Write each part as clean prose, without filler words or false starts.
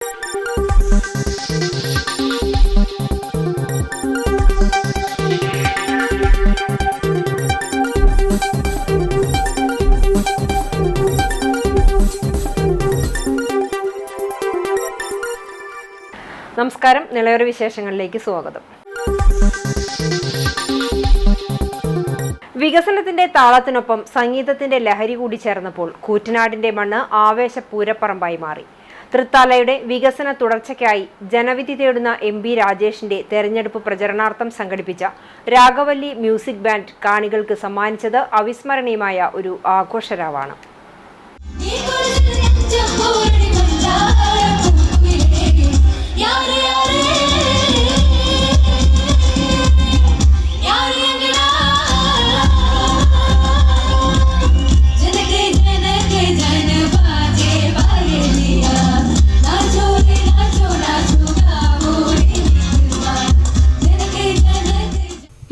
നമസ്കാരം, നിലയോര വിശേഷങ്ങളിലേക്ക് സ്വാഗതം. വികസനത്തിന്റെ താളത്തിനൊപ്പം സംഗീതത്തിന്റെ ലഹരി കൂടി ചേർന്നപ്പോൾ കൂറ്റനാടിന്റെ മണ്ണ് ആവേശ പൂരപ്പറമ്പായി മാറി. തൃത്താലയുടെ വികസന തുടർച്ചയ്ക്കായി ജനവിധി തേടുന്ന MP രാജേഷിന്റെ തെരഞ്ഞെടുപ്പ് പ്രചരണാർത്ഥം സംഘടിപ്പിച്ച രാഘവല്ലി മ്യൂസിക് ബാൻഡ് കാണികൾക്ക് സമ്മാനിച്ചത് അവിസ്മരണീയമായ ഒരു ആഘോഷരാവാണ്.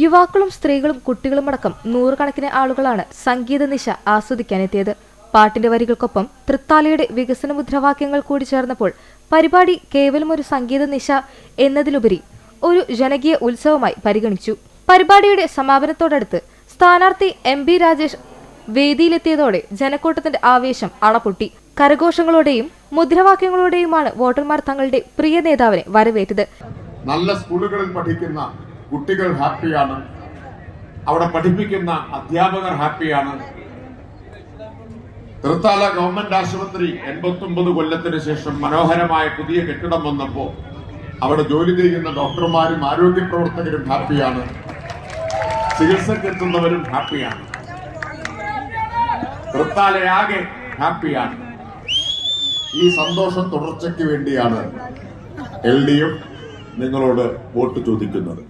യുവാക്കളും സ്ത്രീകളും കുട്ടികളുമടക്കം നൂറുകണക്കിന് ആളുകളാണ് സംഗീത നിശ ആസ്വദിക്കാനെത്തിയത്. പാട്ടിന്റെ വരികൾക്കൊപ്പം തൃത്താലയുടെ വികസന മുദ്രാവാക്യങ്ങൾ കൂടി ചേർന്നപ്പോൾ പരിപാടി കേവലം ഒരു സംഗീത നിശ എന്നതിലുപരി ഒരു ജനകീയ ഉത്സവമായി പരിഗണിച്ചു. പരിപാടിയുടെ സമാപനത്തോടടുത്ത് സ്ഥാനാർത്ഥി MP രാജേഷ് വേദിയിലെത്തിയതോടെ ജനക്കൂട്ടത്തിന്റെ ആവേശം അണപൊട്ടി. കരഘോഷങ്ങളോടെയും മുദ്രാവാക്യങ്ങളോടെയുമാണ് വോട്ടർമാർ തങ്ങളുടെ പ്രിയ നേതാവിനെ വരവേറ്റത്. നല്ല സ്കൂളുകളിൽ പഠിക്കുന്ന കുട്ടികൾ ഹാപ്പിയാണ്, അവിടെ പഠിപ്പിക്കുന്ന അധ്യാപകർ ഹാപ്പിയാണ്. തൃത്താല ഗവൺമെന്റ് ആശുപത്രി 89 കൊല്ലത്തിന് ശേഷം മനോഹരമായ പുതിയ കെട്ടിടം വന്നപ്പോൾ അവിടെ ജോലി ചെയ്യുന്ന ഡോക്ടർമാരും ആരോഗ്യ പ്രവർത്തകരും ഹാപ്പിയാണ്, ചികിത്സക്കെത്തുന്നവരും ഹാപ്പിയാണ്, തൃത്താലയാകെ ഹാപ്പിയാണ്. ഈ സന്തോഷം തുടർച്ചയ്ക്ക് വേണ്ടിയാണ് LDF നിങ്ങളോട് വോട്ട് ചോദിക്കുന്നത്.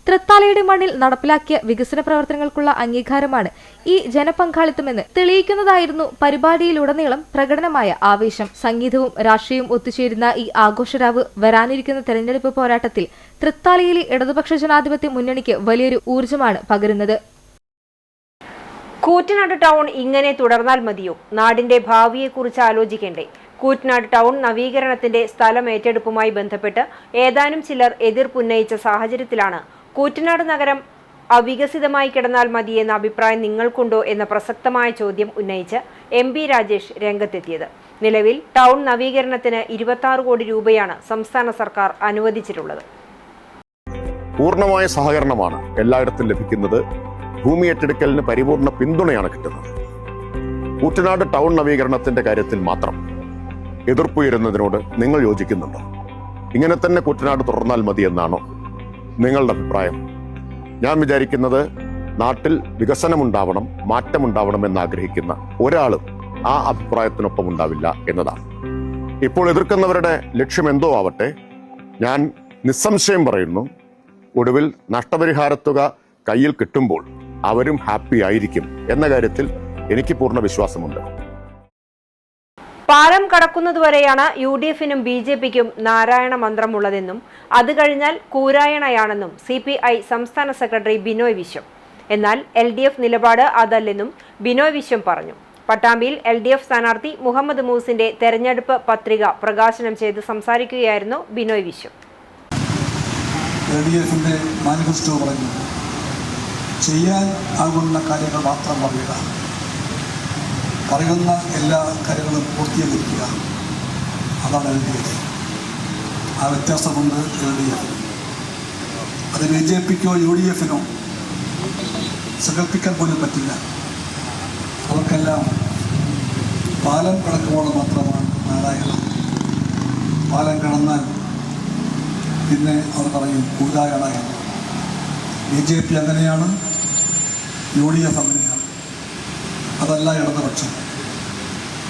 തൃത്താലയുടെ മണ്ണിൽ നടപ്പിലാക്കിയ വികസന പ്രവർത്തനങ്ങൾക്കുള്ള അംഗീകാരമാണ് ഈ ജനപങ്കാളിത്തമെന്ന് തെളിയിക്കുന്നതായിരുന്നു പരിപാടിയിലുടനീളം പ്രകടനമായ ആവേശം. സംഗീതവും രാഷ്ട്രീയവും ഒത്തുചേരുന്ന ഈ ആഘോഷരാവ് വരാനിരിക്കുന്ന തെരഞ്ഞെടുപ്പ് പോരാട്ടത്തിൽ തൃത്താലയിലെ ഇടതുപക്ഷ ജനാധിപത്യ മുന്നണിക്ക് വലിയൊരു ഊർജ്ജമാണ് പകരുന്നത്. കൂറ്റനാട് ടൗൺ ഇങ്ങനെ തുടർന്നാൽ മതിയോ? നാടിന്റെ ഭാവിയെക്കുറിച്ച് ആലോചിക്കേണ്ടേ? കൂറ്റനാട് ടൗൺ നവീകരണത്തിന്റെ സ്ഥലം ഏറ്റെടുപ്പുമായി ബന്ധപ്പെട്ട് ഏതാനും ചിലർ എതിർപ്പുന്നയിച്ച സാഹചര്യത്തിലാണ് കൂറ്റനാട് നഗരം അവികസിതമായി കിടന്നാൽ മതിയെന്ന അഭിപ്രായം നിങ്ങൾക്കുണ്ടോ എന്ന പ്രസക്തമായ ചോദ്യം ഉന്നയിച്ച് MP രാജേഷ് രംഗത്തെത്തിയത്. നിലവിൽ ടൗൺ നവീകരണത്തിന് 26 കോടി രൂപയാണ് സംസ്ഥാന സർക്കാർ അനുവദിച്ചിട്ടുള്ളത്. പൂർണ്ണമായ സഹകരണമാണ് എല്ലായിടത്തും ലഭിക്കുന്നത്. ഭൂമി ഏറ്റെടുക്കലിന് പരിപൂർണ പിന്തുണയാണ് കിട്ടുന്നത്. കൂറ്റനാട് ടൗൺ നവീകരണത്തിന്റെ കാര്യത്തിൽ മാത്രം എതിർപ്പുയരുന്നതിനോട് നിങ്ങൾ യോജിക്കുന്നുണ്ടോ? ഇങ്ങനെ തന്നെ കൂറ്റനാട് തുടർന്നാൽ മതി എന്നാണോ നിങ്ങളുടെ അഭിപ്രായം? ഞാൻ വിചാരിക്കുന്നത് നാട്ടിൽ വികസനമുണ്ടാവണം, മാറ്റമുണ്ടാവണം എന്നാഗ്രഹിക്കുന്ന ഒരാളും ആ അഭിപ്രായത്തിനൊപ്പം ഉണ്ടാവില്ല എന്നതാണ്. ഇപ്പോൾ എതിർക്കുന്നവരുടെ ലക്ഷ്യം എന്തോ ആവട്ടെ, ഞാൻ നിസ്സംശയം പറയുന്നു, ഒടുവിൽ നഷ്ടപരിഹാരത്തുക കയ്യിൽ കിട്ടുമ്പോൾ അവരും ഹാപ്പി ആയിരിക്കും എന്ന കാര്യത്തിൽ എനിക്ക് പൂർണ്ണ വിശ്വാസമുണ്ട്. പാലം കടക്കുന്നതുവരെയാണ് UDF-നും BJP-ക്കും നാരായണ മന്ത്രമുള്ളതെന്നും അത് കഴിഞ്ഞാൽ കൂരായണയാണെന്നും CPI സംസ്ഥാന സെക്രട്ടറി ബിനോയ് വിശ്വം. എന്നാൽ LDF നിലപാട് അതല്ലെന്നും ബിനോയ് വിശ്വം പറഞ്ഞു. പട്ടാമ്പിയിൽ LDF സ്ഥാനാർത്ഥി മുഹമ്മദ് മൂസിന്റെ തെരഞ്ഞെടുപ്പ് പത്രിക പ്രകാശനം ചെയ്ത് സംസാരിക്കുകയായിരുന്നു ബിനോയ് വിശ്വം. LDF-ന്റെ മാനിഫെസ്റ്റോ പറഞ്ഞു, ചെയ്യാൻ ആകുന്ന കാര്യങ്ങൾ മാത്രം പറയുക, പറയുന്ന എല്ലാ കാര്യങ്ങളും പൂർത്തീകരിക്കുക. അതാണ് LDF. ആ വ്യത്യാസമുണ്ട് LDF. അത് BJP-ക്കോ UDF-നോ സങ്കല്പിക്കാൻ പോലും പറ്റില്ല. അവർക്കെല്ലാം പാലം കടക്കുമ്പോൾ മാത്രമാണ് നാരായണം. പാലം കടന്നാൽ പിന്നെ അവർ പറയും കൂരായണ എന്ന്. BJP അങ്ങനെയാണ്, UDF അങ്ങനെയാണ്. അതല്ല ഇടതുപക്ഷം.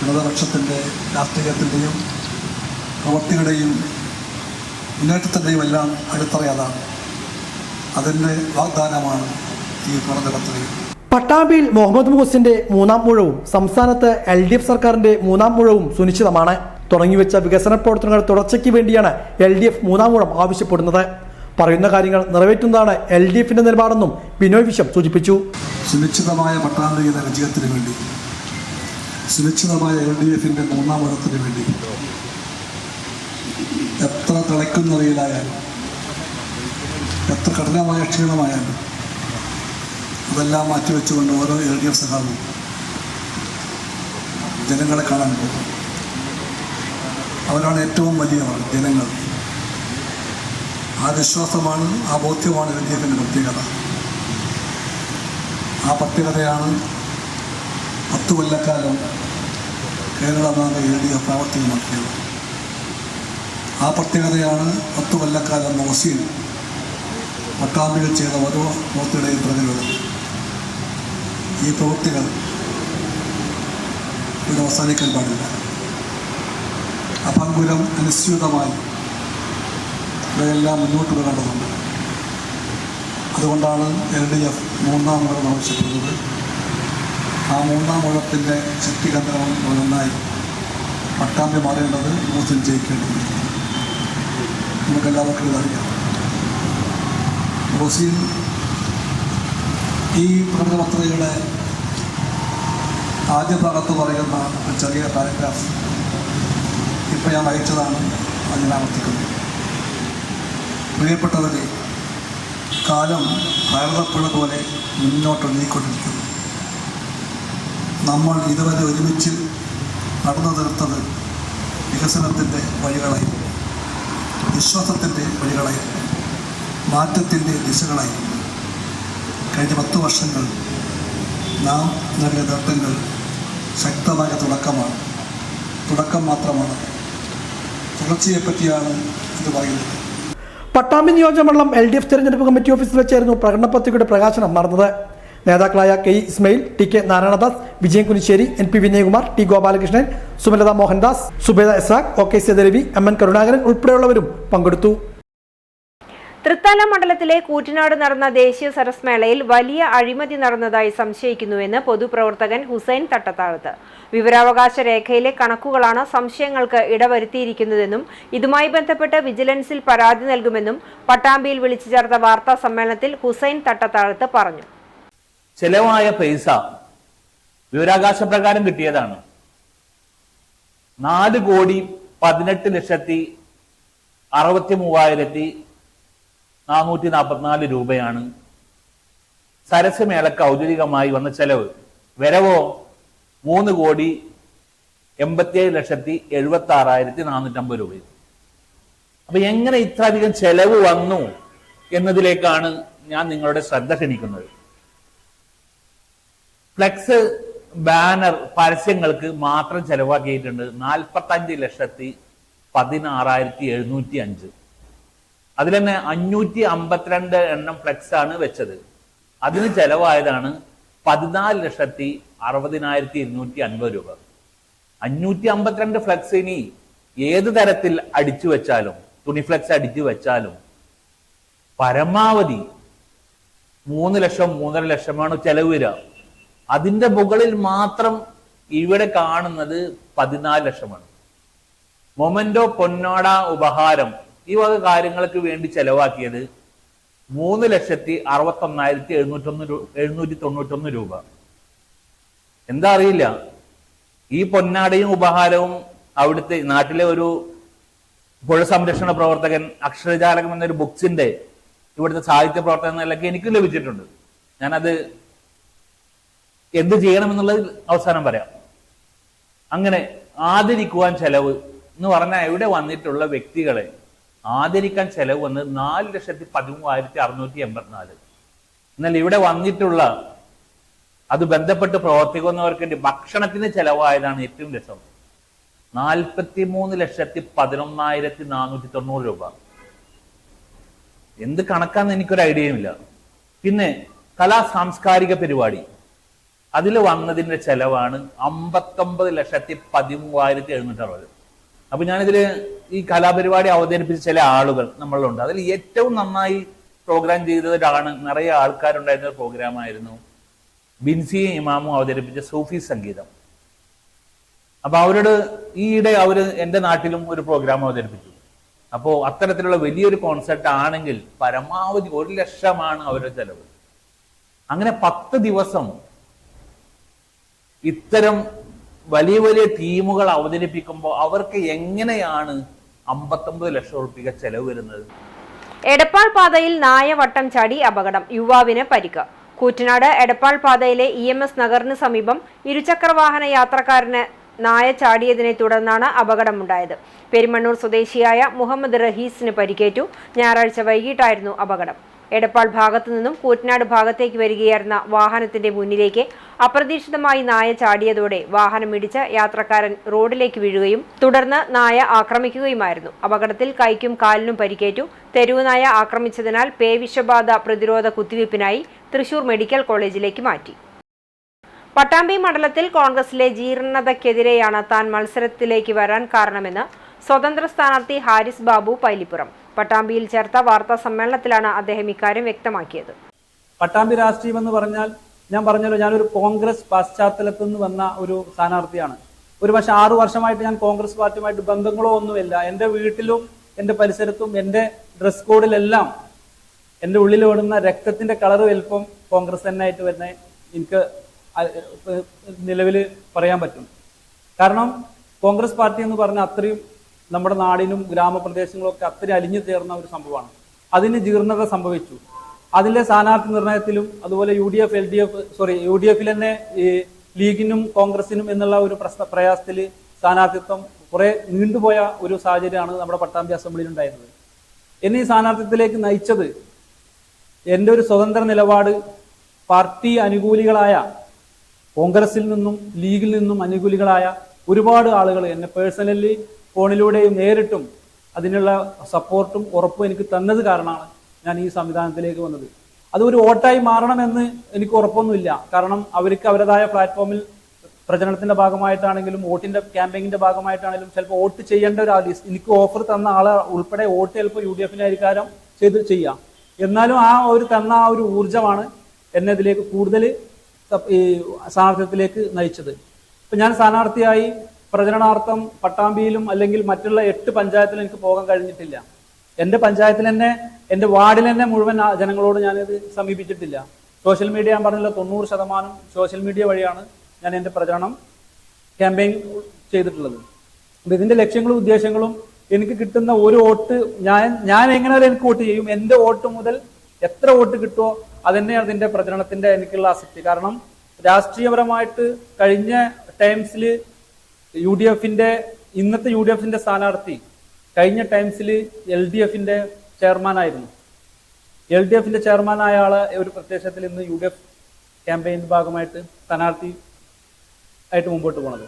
ഇടതുപക്ഷത്തിൻ്റെ രാഷ്ട്രീയത്തിൻ്റെയും പ്രവൃത്തിയുടെയും മുന്നേറ്റത്തിൻ്റെയും എല്ലാം അടിത്തറ അതാണ്. അതിൻ്റെ വാഗ്ദാനമാണ് ഈ പ്രവർത്തനത്തിൽ. പട്ടാമ്പിയിൽ മുഹമ്മദ് മൂസിന്റെ 3ാം ഊഴവും സംസ്ഥാനത്ത് LDF സർക്കാരിന്റെ 3ാം ഊഴവും സുനിശ്ചിതമാണ്. തുടങ്ങിവെച്ച വികസന പ്രവർത്തനങ്ങൾ തുടർച്ചയ്ക്ക് വേണ്ടിയാണ് LDF 3ാം ഊഴം ആവശ്യപ്പെടുന്നത്. പറയുന്ന കാര്യങ്ങൾ നിറവേറ്റുന്നതാണ് LDF-ന്റെ നിലപാടെന്നും ബിനോയ് വിശ്വം സൂചിപ്പിച്ചു. സുനിശ്ചിതമായ പട്ടാമ്പിയുടെ വിജയത്തിന് വേണ്ടി, സുനിശ്ചിതമായ LDF-ന്റെ 3ാം ഊഴത്തിന് വേണ്ടി എത്ര തിളയ്ക്കുന്ന വെയിലായാലും എത്ര കഠിനമായ ക്ഷീണമായാലും അതെല്ലാം മാറ്റിവെച്ചുകൊണ്ട് ഓരോ LDF സഖാവും ജനങ്ങളെ കാണാൻ പോകും. അവരാണ് ഏറ്റവും വലിയവർ, ജനങ്ങൾ. ആ വിശ്വാസമാണ്, ആ ബോധ്യമാണ് LDFിൻ്റെ പ്രത്യേകത. ആ പ്രത്യേകതയാണ് 10 കൊല്ലക്കാലം കേരളമാണ് LDF പ്രാവർത്തികമാക്കിയത്. ആ പ്രത്യേകതയാണ് 10 കൊല്ലക്കാലം മോസിയിൽ പട്ടാമ്പികൾ ചെയ്ത ഓരോ പ്രവൃത്തിയുടെയും പ്രതിരോധം. ഈ പ്രവൃത്തികൾ ഇത് അവസാനിക്കാൻ പാടില്ല. അഭംഗുരം അനുസ്യൂതമായി ഇവയെല്ലാം മുന്നോട്ട് വരേണ്ടതുണ്ട്. അതുകൊണ്ടാണ് LDF 3-ാം ഊഴം ആവശ്യപ്പെടുന്നത്. ആ 3-ാം ഊഴത്തിൻ്റെ ശക്തികേന്ദ്രം നന്നായി പട്ടാമ്പി മാറേണ്ടത് മോസിൽ ജയിക്കേണ്ടത്. നമുക്കെല്ലാവർക്കും ഇതറിയാം. മോസിൽ ഈ പ്രകടനപത്രികയുടെ ആദ്യ ഭാഗത്ത് പറയുന്ന ഒരു ചെറിയ പാരഗ്രാഫ് ഇപ്പോൾ ഞാൻ വായിച്ചതാണ്. അത് ആവർത്തിക്കുന്നത്. പ്രിയപ്പെട്ടവരെ, കാലം ഭാരതപ്പുഴ പോലെ മുന്നോട്ട് നീങ്ങിക്കൊണ്ടിരിക്കുന്നു. നമ്മൾ ഇതുവരെ ഒരുമിച്ച് നടന്നു തീർത്തത് വികസനത്തിൻ്റെ വഴികളായിരുന്നു, വിശ്വാസത്തിൻ്റെ വഴികളായിരുന്നു, മാറ്റത്തിൻ്റെ ദിശകളായിരുന്നു. കഴിഞ്ഞ 10 വർഷങ്ങൾ നാം നേടിയ നേട്ടങ്ങൾ ശക്തമായ തുടക്കം മാത്രമാണ്. തുടർച്ചയെപ്പറ്റിയാണ് ഇത് പറയുന്നത്. പട്ടാമ്പി നിയോജകമണ്ഡലം LDF തെരഞ്ഞെടുപ്പ് കമ്മിറ്റി ഓഫീസിൽ വെച്ചായിരുന്നു പ്രകടന പത്രികയുടെ പ്രകാശനം നടന്നത്. നേതാക്കളായ KE Ismail, TK Narayanadas, Vijayan Kunissery, NP Vinayakumar, T Gopalakrishnan, Sumalatha Mohandas, Zubeda Ishaq, OK സേതുരവി, MN Karunakaran ഉൾപ്പെടെയുള്ളവരും പങ്കെടുത്തു. തൃത്താല മണ്ഡലത്തിലെ കൂറ്റനാട് നടന്ന ദേശീയ സരസ് മേളയിൽ വലിയ അഴിമതി നടന്നതായി സംശയിക്കുന്നുവെന്ന് പൊതുപ്രവർത്തകൻ ഹുസൈൻ തട്ടത്താഴത്ത്. വിവരാവകാശ രേഖയിലെ കണക്കുകളാണ് സംശയങ്ങൾക്ക് ഇടവരുത്തിയിരിക്കുന്നതെന്നും ഇതുമായി ബന്ധപ്പെട്ട് വിജിലൻസിൽ പരാതി നൽകുമെന്നും പട്ടാമ്പിയിൽ വിളിച്ചു ചേർത്ത വാർത്താ സമ്മേളനത്തിൽ ഹുസൈൻ തട്ടത്താഴത്ത് പറഞ്ഞു. ചെലവായ പൈസ വിവരാവകാശ പ്രകാരം കിട്ടിയതാണ്. 4,18,63,444 രൂപയാണ് സരസ് മേളക്ക് ഔദ്യോഗികമായി വന്ന ചെലവ്. വരവോ 3,87,76,450 രൂപ. അപ്പൊ എങ്ങനെ ഇത്രയധികം ചെലവ് വന്നു എന്നതിലേക്കാണ് ഞാൻ നിങ്ങളുടെ ശ്രദ്ധ ക്ഷണിക്കുന്നത്. ഫ്ലെക്സ്, ബാനർ, പരസ്യങ്ങൾക്ക് മാത്രം ചെലവാക്കിയിട്ടുണ്ട് 45,16,705. അതിൽ തന്നെ 552 എണ്ണം ഫ്ലെക്സ് ആണ് വെച്ചത്. അതിന് ചെലവായതാണ് 14,60,250 രൂപ. 552 ഫ്ലെക്സ് ഇനി ഏത് തരത്തിൽ അടിച്ചു വെച്ചാലും, തുണി ഫ്ലെക്സ് അടിച്ചു വെച്ചാലും പരമാവധി 3 ലക്ഷം 3.5 ലക്ഷമാണ് ചെലവ് വരിക. അതിന്റെ മുകളിൽ മാത്രം ഇവിടെ കാണുന്നത് 14 ലക്ഷമാണ്. മൊമെന്റോ, പൊന്നാട, ഉപഹാരം ഈ വക കാര്യങ്ങൾക്ക് വേണ്ടി ചെലവാക്കിയത് 3,61,791 രൂപ. എന്താ അറിയില്ല, ഈ പൊന്നാടയും ഉപഹാരവും അവിടുത്തെ നാട്ടിലെ ഒരു പുഴ സംരക്ഷണ പ്രവർത്തകൻ, അക്ഷരജാലകം എന്നൊരു ബുക്സിന്റെ ഇവിടുത്തെ സാഹിത്യ പ്രവർത്തകൻ എന്ന നിലയ്ക്ക് എനിക്കും ലഭിച്ചിട്ടുണ്ട്. ഞാനത് എന്ത് ചെയ്യണമെന്നുള്ളത് അവസാനം പറയാം. അങ്ങനെ ആദരിക്കുവാൻ ചെലവ് എന്ന് പറഞ്ഞാൽ ഇവിടെ വന്നിട്ടുള്ള വ്യക്തികളെ ആദരിക്കാൻ ചെലവ് വന്നത് 4,13,684. എന്നാൽ ഇവിടെ വന്നിട്ടുള്ള അത് ബന്ധപ്പെട്ട് പ്രവർത്തിക്കുന്നവർക്ക് വേണ്ടി ഭക്ഷണത്തിന് ചെലവായതാണ് ഏറ്റവും രസം. 43,11,490 രൂപ. എന്ത് കണക്കാന്ന് എനിക്കൊരു ഐഡിയയുമില്ല. പിന്നെ കലാ സാംസ്കാരിക പരിപാടി, അതിൽ വന്നതിന്റെ ചെലവാണ് 59,13,760. അപ്പൊ ഞാനിതില് ഈ കലാപരിപാടി അവതരിപ്പിച്ച ചില ആളുകൾ നമ്മളുണ്ട്. അതിൽ ഏറ്റവും നന്നായി പ്രോഗ്രാം ചെയ്തവരാണ്, നിറയെ ആൾക്കാരുണ്ടായിരുന്ന ഒരു പ്രോഗ്രാമായിരുന്നു ബിൻസിയും ഇമാമും അവതരിപ്പിച്ച സൂഫി സംഗീതം. അപ്പൊ അവരോട് ഈയിടെ അവര് എന്റെ നാട്ടിലും ഒരു പ്രോഗ്രാം അവതരിപ്പിച്ചു. അപ്പോ അത്തരത്തിലുള്ള വലിയൊരു കോൺസെർട്ട് ആണെങ്കിൽ പരമാവധി 1 ലക്ഷമാണ് അവരുടെ ചെലവ്. അങ്ങനെ 10 ദിവസം ഇത്തരം വലിയ വലിയ ടീമുകൾ അവതരിപ്പിക്കുമ്പോൾ അവർക്ക് എങ്ങനെയാണ് 59 ലക്ഷം രൂപ ചെലവ് വരുന്നത്. എടപ്പാൾ പാതയിൽ നായ വട്ടം ചാടി അപകടം, യുവാവിന് പരിക്ക്. കൂറ്റനാട് എടപ്പാൾ പാതയിലെ EMS നഗറിന് സമീപം ഇരുചക്രവാഹന യാത്രക്കാരന് നായ ചാടിയതിനെ തുടർന്നാണ് അപകടമുണ്ടായത്. പെരുമണ്ണൂർ സ്വദേശിയായ മുഹമ്മദ് റഹീസിന് പരിക്കേറ്റു. ഞായറാഴ്ച വൈകിട്ടായിരുന്നു അപകടം. എടപ്പാൾ ഭാഗത്തു നിന്നും കൂറ്റനാട് ഭാഗത്തേക്ക് വരികയായിരുന്ന വാഹനത്തിന്റെ മുന്നിലേക്ക് അപ്രതീക്ഷിതമായി നായ ചാടിയതോടെ വാഹനമിടിച്ച് യാത്രക്കാരൻ റോഡിലേക്ക് വീഴുകയും തുടർന്ന് നായ ആക്രമിക്കുകയുമായിരുന്നു. അപകടത്തിൽ കൈക്കും കാലിനും പരിക്കേറ്റു. തെരുവുനായ ആക്രമിച്ചതിനാൽ പേവിഷബാധ പ്രതിരോധ കുത്തിവയ്പ്പിനായി തൃശൂർ മെഡിക്കൽ കോളേജിലേക്ക് മാറ്റി. പട്ടാമ്പി മണ്ഡലത്തിൽ കോൺഗ്രസിലെ ജീർണതയ്ക്കെതിരെയാണ് താൻ മത്സരത്തിലേക്ക് വരാൻ കാരണമെന്ന് സ്വതന്ത്ര സ്ഥാനാർത്ഥി ഹാരിസ് ബാബു പൈലിപ്പുറം പട്ടാമ്പിയിൽ ചേർത്ത വാർത്താ സമ്മേളനത്തിലാണ് അദ്ദേഹം ഇക്കാര്യം വ്യക്തമാക്കിയത്. പട്ടാമ്പി രാഷ്ട്രീയം എന്ന് പറഞ്ഞാൽ ഞാൻ പറഞ്ഞല്ലോ, ഞാനൊരു കോൺഗ്രസ് പശ്ചാത്തലത്തിൽ നിന്ന് വന്ന ഒരു സ്ഥാനാർത്ഥിയാണ്. ഒരു പക്ഷെ 6 വർഷമായിട്ട് ഞാൻ കോൺഗ്രസ് പാർട്ടിയുമായിട്ട് ബന്ധങ്ങളോ ഒന്നുമില്ല. എൻ്റെ വീട്ടിലും എൻ്റെ പരിസരത്തും എൻ്റെ ഡ്രസ് കോഡിലെല്ലാം എൻ്റെ ഉള്ളിൽ ഓടുന്ന രക്തത്തിന്റെ കളറ് വലിപ്പം കോൺഗ്രസ് തന്നെ ആയിട്ട് വരുന്ന എനിക്ക് നിലവിൽ പറയാൻ പറ്റും. കാരണം കോൺഗ്രസ് പാർട്ടി എന്ന് പറഞ്ഞാൽ അത്രയും നമ്മുടെ നാടിനും ഗ്രാമപ്രദേശങ്ങളൊക്കെ അത്രയും അലിഞ്ഞു ചേർന്ന ഒരു സംഭവമാണ്. അതിന് ജീർണത സംഭവിച്ചു. അതിലെ സ്ഥാനാർത്ഥി നിർണയത്തിലും അതുപോലെ UDF തന്നെ ഈ ലീഗിനും കോൺഗ്രസിനും എന്നുള്ള ഒരു പ്രയാസത്തിൽ സ്ഥാനാർത്ഥിത്വം കുറെ നീണ്ടുപോയ ഒരു സാഹചര്യമാണ് നമ്മുടെ പട്ടാമ്പി അസംബ്ലിയിൽ ഉണ്ടായിരുന്നത്. എന്നെ ഈ സ്ഥാനാർത്ഥിത്വത്തിലേക്ക് നയിച്ചത് എൻ്റെ ഒരു സ്വതന്ത്ര നിലപാട് പാർട്ടി അനുകൂലികളായ കോൺഗ്രസിൽ നിന്നും ലീഗിൽ നിന്നും അനുകൂലികളായ ഒരുപാട് ആളുകൾ എന്നെ പേഴ്സണലി ഫോണിലൂടെയും നേരിട്ടും അതിനുള്ള സപ്പോർട്ടും ഉറപ്പും എനിക്ക് തന്നത് കാരണമാണ് ഞാൻ ഈ സംവിധാനത്തിലേക്ക് വന്നത്. അതൊരു വോട്ടായി മാറണമെന്ന് എനിക്ക് ഉറപ്പൊന്നുമില്ല. കാരണം അവർക്ക് അവരുടേതായ പ്ലാറ്റ്ഫോമിൽ പ്രചരണത്തിന്റെ ഭാഗമായിട്ടാണെങ്കിലും വോട്ടിന്റെ ക്യാമ്പയിനിന്റെ ഭാഗമായിട്ടാണെങ്കിലും ചിലപ്പോൾ വോട്ട് ചെയ്യേണ്ട ഒരു എനിക്ക് ഓഫർ തന്ന ആളെ ഉൾപ്പെടെ വോട്ട് ചിലപ്പോൾ UDFന്റെ അധികാരം ചെയ്യാം. എന്നാലും ആ ഒരു തന്ന ആ ഒരു ഊർജമാണ് എന്നെ ഇതിലേക്ക് കൂടുതൽ ഈ സ്ഥാനാർത്ഥിത്വത്തിലേക്ക് നയിച്ചത്. ഇപ്പൊ ഞാൻ സ്ഥാനാർത്ഥിയായി പ്രചരണാർത്ഥം പട്ടാമ്പിയിലും അല്ലെങ്കിൽ മറ്റുള്ള 8 പഞ്ചായത്തിലും എനിക്ക് പോകാൻ കഴിഞ്ഞിട്ടില്ല. എൻ്റെ പഞ്ചായത്തിൽ തന്നെ എൻ്റെ വാർഡിൽ തന്നെ മുഴുവൻ ജനങ്ങളോട് ഞാനിത് സമീപിച്ചിട്ടില്ല. സോഷ്യൽ മീഡിയ ഞാൻ പറഞ്ഞല്ലോ 90% സോഷ്യൽ മീഡിയ വഴിയാണ് ഞാൻ എൻ്റെ പ്രചരണം ക്യാമ്പയിൻ ചെയ്തിട്ടുള്ളത്. അപ്പൊ ഇതിന്റെ ലക്ഷ്യങ്ങളും ഉദ്ദേശങ്ങളും എനിക്ക് കിട്ടുന്ന ഒരു വോട്ട് ഞാൻ എങ്ങനെ എനിക്ക് വോട്ട് ചെയ്യും. എൻ്റെ വോട്ട് മുതൽ എത്ര വോട്ട് കിട്ടുമോ അതന്നെയാണ് അതിന്റെ പ്രചരണത്തിന്റെ എനിക്കുള്ള ആസക്തി. കാരണം രാഷ്ട്രീയപരമായിട്ട് കഴിഞ്ഞ ടൈംസിൽ ഇന്നത്തെ UDFന്റെ സ്ഥാനാർത്ഥി കഴിഞ്ഞ ടൈംസിൽ LDFന്റെ ചെയർമാനായിരുന്നു. LDFന്റെ ചെയർമാനായ ആള് ഒരു പ്രത്യക്ഷത്തിൽ ഇന്ന് UDF ക്യാമ്പയിന്റെ ഭാഗമായിട്ട് സ്ഥാനാർത്ഥി ആയിട്ട് മുമ്പോട്ട് പോണത്.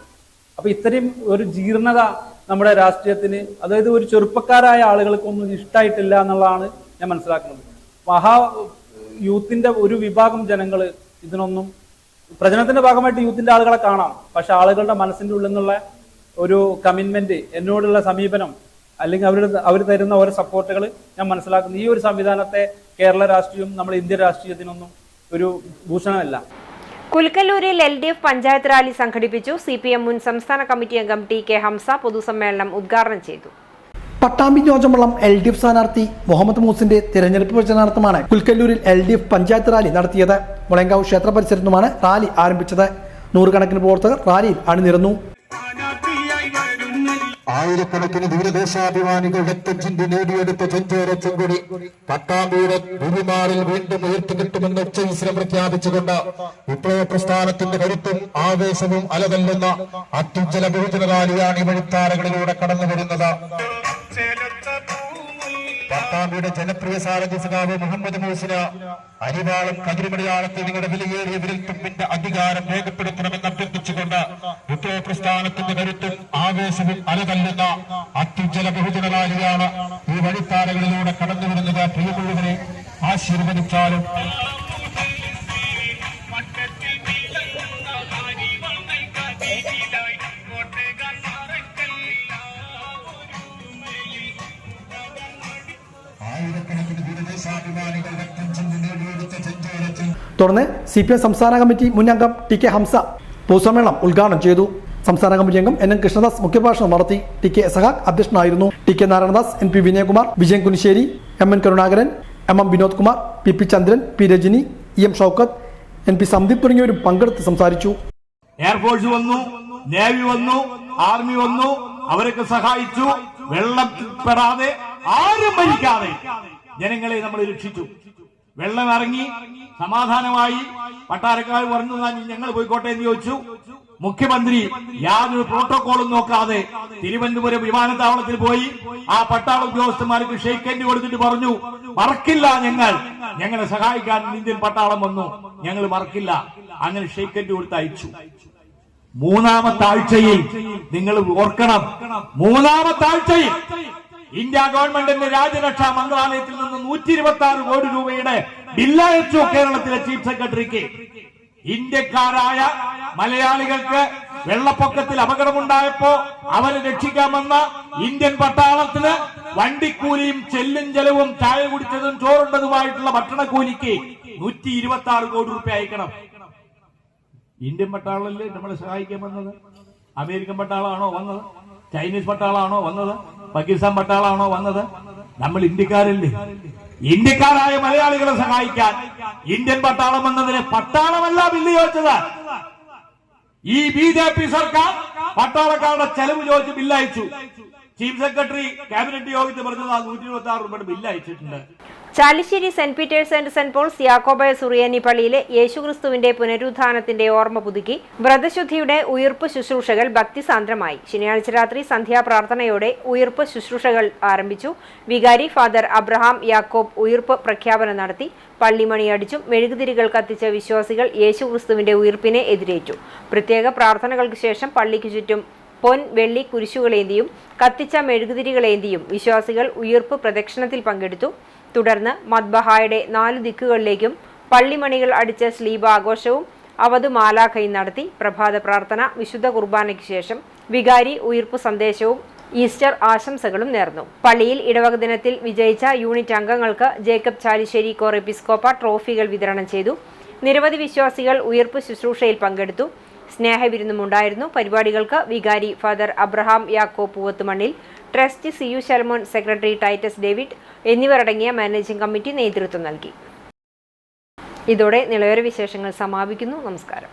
അപ്പൊ ഇത്രയും ഒരു ജീർണത നമ്മുടെ രാഷ്ട്രീയത്തിന്, അതായത് ഒരു ചെറുപ്പക്കാരായ ആളുകൾക്കൊന്നും ഇഷ്ടമായിട്ടില്ല എന്നുള്ളതാണ് ഞാൻ മനസ്സിലാക്കുന്നത്. യൂത്തിന്റെ ഒരു വിഭാഗം ജനങ്ങൾ ഇതിനൊന്നും പ്രചരണത്തിന്റെ ഭാഗമായിട്ട് യൂത്തിന്റെ ആളുകളെ കാണാം. പക്ഷെ ആളുകളുടെ മനസ്സിന്റെ ഉള്ളിൽ നിന്നുള്ള ഒരു കമ്മിറ്റ്മെന്റ്, എന്നോടുള്ള സമീപനം, അല്ലെങ്കിൽ അവർ തരുന്ന ഓരോ സപ്പോർട്ടുകൾ ഞാൻ മനസ്സിലാക്കുന്നു. ഈ ഒരു സംവിധാനത്തെ കേരള രാഷ്ട്രീയം നമ്മുടെ ഇന്ത്യൻ രാഷ്ട്രീയത്തിനൊന്നും ഒരു ഭൂഷണമല്ല. കുൽക്കല്ലൂരിൽ LDF പഞ്ചായത്ത് റാലി സംഘടിപ്പിച്ചു. CPM മുൻ സംസ്ഥാന കമ്മിറ്റി അംഗം TK ഹംസ പൊതുസമ്മേളനം ഉദ്ഘാടനം ചെയ്തു. പട്ടാമ്പി നിയോജകമണ്ഡലം LDF സ്ഥാനാർത്ഥി മുഹമ്മദ് മൂസിന്റെ തിരഞ്ഞെടുപ്പ് പ്രചരണാർത്ഥമാണ് കുൽക്കല്ലൂരിൽ LDF പഞ്ചായത്ത് റാലി നടത്തിയത്. മുളങ്കാവ് ക്ഷേത്ര പരിസരത്തുമാണ് റാലി ആരംഭിച്ചത്. 100 കണക്കിന് പ്രവർത്തകർ റാലിയിൽ അണിനിരന്നു. ആയിരക്കണക്കിന് ദൂരദേശാഭിമാനികൾ രക്തചിന്തി നേടിയെടുത്ത ചെഞ്ചോര ചെങ്കൊടി പട്ടാമ്പിയുടെ ഭൂമിമാറിൽ വീണ്ടും ഉയർത്തിക്കിട്ടുമെന്ന് ഉച്ചവിശ്രം പ്രഖ്യാപിച്ചുകൊണ്ട് വിപ്ലവ പ്രസ്ഥാനത്തിന്റെ കരുത്തും ആവേശവും അലതല്ലുന്ന അത്യുജ്വല ബഹുജന റാലിയാണ് ഈ വഴിത്താരകളിലൂടെ കടന്നു വരുന്നത്. പട്ടാമ്പിയുടെ ജനപ്രിയ സാരഥി സഖാവ് മുഹമ്മദ് മൂസിന് അരിവാളും കതിരുമണിയാളത്തിൽ നിങ്ങളുടെ വിലയേറിയ വിരൽത്തുമ്പിന്റെ അധികാരം രേഖപ്പെടുത്തണമെന്ന് അഭ്യർത്ഥിച്ചുകൊണ്ട് വിപ്ലവ പ്രസ്ഥാനത്തിന്റെ കരുത്തും ആവേശവും അലതല്ലുന്ന അത്യുജ്വല ബഹുജന റാലിയാണ് ഈ വഴിത്താരകളിലൂടെ കടന്നു വരുന്നത്. പ്രിയമുള്ളവരെ ആശീർവദിച്ചാലും തുടർന്ന് CPM സംസ്ഥാന കമ്മിറ്റി മുൻ അംഗം TK ഹംസ പൊതുസമ്മേളനം ഉദ്ഘാടനം ചെയ്തു. സംസ്ഥാന കമ്മിറ്റി അംഗം NN കൃഷ്ണദാസ് മുഖ്യഭാഷണം നടത്തി. TK സഹാഖ് അധ്യക്ഷനായിരുന്നു. TK Narayanadas, NP Vinayakumar, Vijayan Kunissery, MN Karunakaran, MM Vinod Kumar, PP ചന്ദ്രൻ, P Rajani, EM Shoukath, NP Sandeep തുടങ്ങിയവരും പങ്കെടുത്ത് സംസാരിച്ചു. എയർഫോഴ്സ് വന്നു, നേവി വന്നു, ആർമി വന്നു, അവരൊക്കെ സഹായിച്ചു. വെള്ളപ്പെടാതെ ആരും മരിക്കാതെ ജനങ്ങളെ നമ്മൾ രക്ഷിച്ചു. വെള്ളം ഇറങ്ങി സമാധാനമായി. പട്ടാരക്കാർ പറഞ്ഞു ഞങ്ങൾ പോയിക്കോട്ടെ എന്ന് ചോദിച്ചു. മുഖ്യമന്ത്രി യാതൊരു പ്രോട്ടോകോളും നോക്കാതെ തിരുവനന്തപുരം വിമാനത്താവളത്തിൽ പോയി ആ പട്ടാള ഉദ്യോഗസ്ഥന്മാർക്ക് ഷെയ്ക്ക് ഹാൻഡ് കൊടുത്തിട്ട് പറഞ്ഞു, മറക്കില്ല, ഞങ്ങളെ സഹായിക്കാൻ ഇന്ത്യൻ പട്ടാളം വന്നു, ഞങ്ങൾ മറക്കില്ല. അങ്ങനെ ഷെയ്ക്ക് ഹാൻഡ് കൊടുത്ത് അയച്ചു. മൂന്നാമത്തെ ആഴ്ചയിൽ നിങ്ങൾ ഓർക്കണം, മൂന്നാമത്തെ ആഴ്ചയിൽ ഇന്ത്യ ഗവൺമെന്റിന്റെ രാജ്യരക്ഷാ മന്ത്രാലയത്തിൽ നിന്ന് 126 കോടി രൂപയുടെ ബില്ലയച്ചു കേരളത്തിലെ ചീഫ് സെക്രട്ടറിക്ക്. ഇന്ത്യക്കാരായ മലയാളികൾക്ക് വെള്ളപ്പൊക്കത്തിൽ അപകടമുണ്ടായപ്പോ അവരെ രക്ഷിക്കാമെന്ന ഇന്ത്യൻ പട്ടാളത്തിന് വണ്ടിക്കൂലിയും ചെല്ലും ചെലവും ചായ കുടിച്ചതും ചോറുണ്ടതുമായിട്ടുള്ള ഭക്ഷണക്കൂലിക്ക് 126 കോടി രൂപ അയക്കണം. ഇന്ത്യൻ പട്ടാളല്ലേ നമ്മളെ സഹായിക്കാൻ വന്നത്? അമേരിക്കൻ പട്ടാളമാണോ വന്നത്? ചൈനീസ് പട്ടാളമാണോ വന്നത്? പാകിസ്ഥാൻ പട്ടാളമാണോ വന്നത്? നമ്മൾ ഇന്ത്യക്കാരല്ലേ? ഇന്ത്യക്കാരായ മലയാളികളെ സഹായിക്കാൻ ഇന്ത്യൻ പട്ടാളം വന്നതിന് പട്ടാളമല്ല ബില്ല് ചോദിച്ചത്. ഈ BJP സർക്കാർ പട്ടാളക്കാരുടെ ചെലവ് ചോദിച്ച് ബില്ല് അയച്ചു. ചീഫ് സെക്രട്ടറി ക്യാബിനറ്റ് യോഗത്തിൽ പറഞ്ഞത് 126 രൂപയുടെ ബില്ല് അയച്ചിട്ടുണ്ട്. Chalissery saint Peter's and saint Paul's Yakobaya Suriyani പള്ളിയിലെ യേശുക്രിസ്തുവിന്റെ പുനരുത്ഥാനത്തിന്റെ ഓർമ്മ പുതുക്കി വ്രതശുദ്ധിയുടെ ഉയിർപ്പ് ശുശ്രൂഷകൾ ഭക്തിസാന്ദ്രമായി. ശനിയാഴ്ച രാത്രി സന്ധ്യാപ്രാർത്ഥനയോടെ ഉയിർപ്പ് ശുശ്രൂഷകൾ ആരംഭിച്ചു. വികാരി ഫാദർ അബ്രഹാം യാക്കോബ് ഉയിർപ്പ് പ്രഖ്യാപനം നടത്തി. പള്ളിമണിയടിച്ചും മെഴുകുതിരികൾ കത്തിച്ച വിശ്വാസികൾ യേശുക്രിസ്തുവിന്റെ ഉയിർപ്പിനെ എതിരേറ്റു. പ്രത്യേക പ്രാർത്ഥനകൾക്ക് ശേഷം പള്ളിക്ക് ചുറ്റും പൊൻ വെള്ളി കുരിശുകളേന്തിയും കത്തിച്ച മെഴുകുതിരികളേന്തിയും വിശ്വാസികൾ ഉയിർപ്പ് പ്രദക്ഷിണത്തിൽ പങ്കെടുത്തു. തുടർന്ന് മദ്ബഹായുടെ 4 ദിക്കുകളിലേക്കും പള്ളിമണികൾ അടിച്ച സ്ലീബ ആഘോഷവും അവധു മാലാഖയും നടത്തി. പ്രഭാത പ്രാർത്ഥന, വിശുദ്ധ കുർബാനയ്ക്ക് ശേഷം വികാരി ഉയിർപ്പ് സന്ദേശവും ഈസ്റ്റർ ആശംസകളും നേർന്നു. പള്ളിയിൽ ഇടവക ദിനത്തിൽ വിജയിച്ച യൂണിറ്റ് അംഗങ്ങൾക്ക് ജേക്കബ് ചാലിശ്ശേരി കോർ എപ്പിസ്കോപ്പ ട്രോഫികൾ വിതരണം ചെയ്തു. നിരവധി വിശ്വാസികൾ ഉയിർപ്പ് ശുശ്രൂഷയിൽ പങ്കെടുത്തു. സ്നേഹവിരുന്നുമുണ്ടായിരുന്നു. പരിപാടികൾക്ക് വികാരി father Abraham Yakob Poovathumannil, trust CU Shalamon, secretary Titus David എന്നിവരടങ്ങിയ മാനേജിംഗ് കമ്മിറ്റി നേതൃത്വം നൽകി. ഇതോടെ നിളയോര വിശേഷങ്ങൾ സമാപിക്കുന്നു. നമസ്കാരം.